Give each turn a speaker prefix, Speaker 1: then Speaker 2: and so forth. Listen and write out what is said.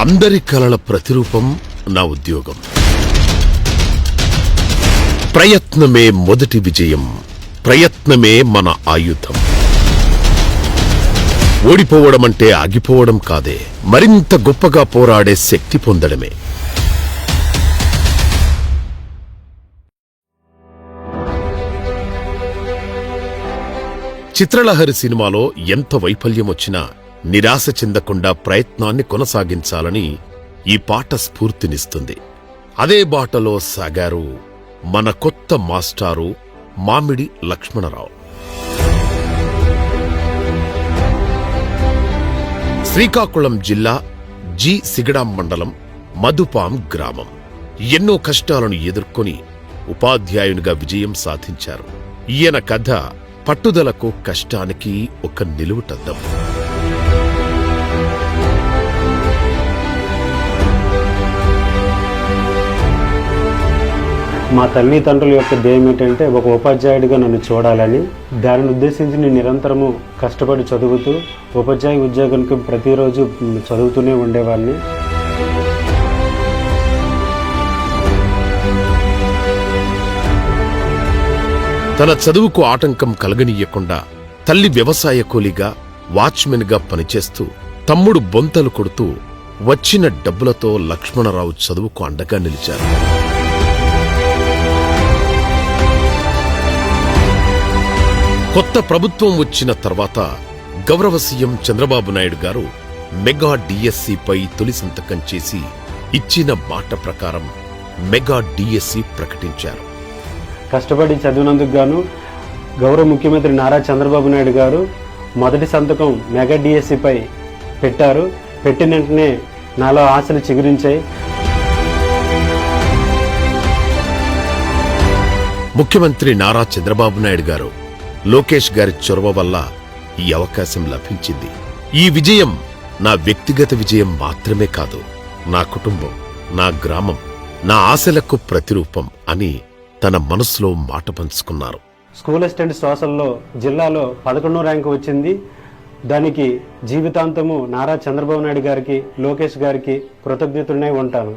Speaker 1: అందరి కలల ప్రతిరూపం నా ఉద్యోగం. ప్రయత్నమే మొదటి విజయం, ప్రయత్నమే మన ఆయుధం. ఓడిపోవడమంటే ఆగిపోవడం కాదే, మరింత గొప్పగా పోరాడే శక్తి పొందడమే. చిత్రలహరి సినిమాలో ఎంత వైఫల్యమొచ్చినా నిరాశ చెందకుండా ప్రయత్నాన్ని కొనసాగించాలని ఈ పాట స్ఫూర్తినిస్తుంది. అదే బాటలో సాగారు మన కొత్త మాస్టారు మామిడి లక్ష్మణరావు. శ్రీకాకుళం జిల్లా జి సిగడాం మండలం మధుపాం గ్రామం. ఎన్నో కష్టాలను ఎదుర్కొని ఉపాధ్యాయునిగా విజయం సాధించారు. ఈయన కథ పట్టుదలకు, కష్టానికి ఒక నిలువుటద్దం.
Speaker 2: మా తల్లిదండ్రుల యొక్క ధ్యేయం ఏంటంటే ఒక ఉపాధ్యాయుడిగా నన్ను చూడాలని. దానిని ఉద్దేశించి నేను నిరంతరము కష్టపడి చదువుతూ ఉపాధ్యాయ ఉద్యోగానికి ప్రతిరోజు చదువుతూనే ఉండేవాడిని.
Speaker 1: తన చదువుకు ఆటంకం కలగనీయకుండా తల్లి వ్యవసాయ కూలీగా, వాచ్మెన్గా పనిచేస్తూ తమ్ముడు బొంతలు కొడుతూ వచ్చిన డబ్బులతో లక్ష్మణరావు చదువుకు అండగా నిలిచారు. కొత్త ప్రభుత్వం వచ్చిన తర్వాత గౌరవ సీఎం చంద్రబాబు నాయుడు గారు మెగా డిఎస్సిపై తొలి సంతకం చేసి ఇచ్చిన మాట ప్రకారం మెగా డిఎస్సి ప్రకటించారు.
Speaker 2: కష్టపడి చదివినందుకు గాను గౌరవ ముఖ్యమంత్రి నారా చంద్రబాబు నాయుడు గారు మొదటి సంతకం మెగా డిఎస్సిపై పెట్టారు. పెట్టిన వెంటనే నాలో ఆశలు చిగురించాయి.
Speaker 1: ముఖ్యమంత్రి నారా చంద్రబాబు నాయుడు గారు, లోకేష్ గారి చొరవ వల్ల ఈ అవకాశం లభించింది. ఈ విజయం నా వ్యక్తిగత విజయం మాత్రమే కాదు, నా కుటుంబం, నా గ్రామం, నా ఆశలకు ప్రతిరూపం అని తన మనసులో మాట పంచుకున్నారు.
Speaker 2: స్కూల్ అసిస్టెంట్ సోషల్లో జిల్లాలో 11వ ర్యాంకు వచ్చింది. దానికి జీవితాంతము నారా చంద్రబాబు నాయుడు గారికి, లోకేష్ గారికి కృతజ్ఞతుడనే ఉంటాను.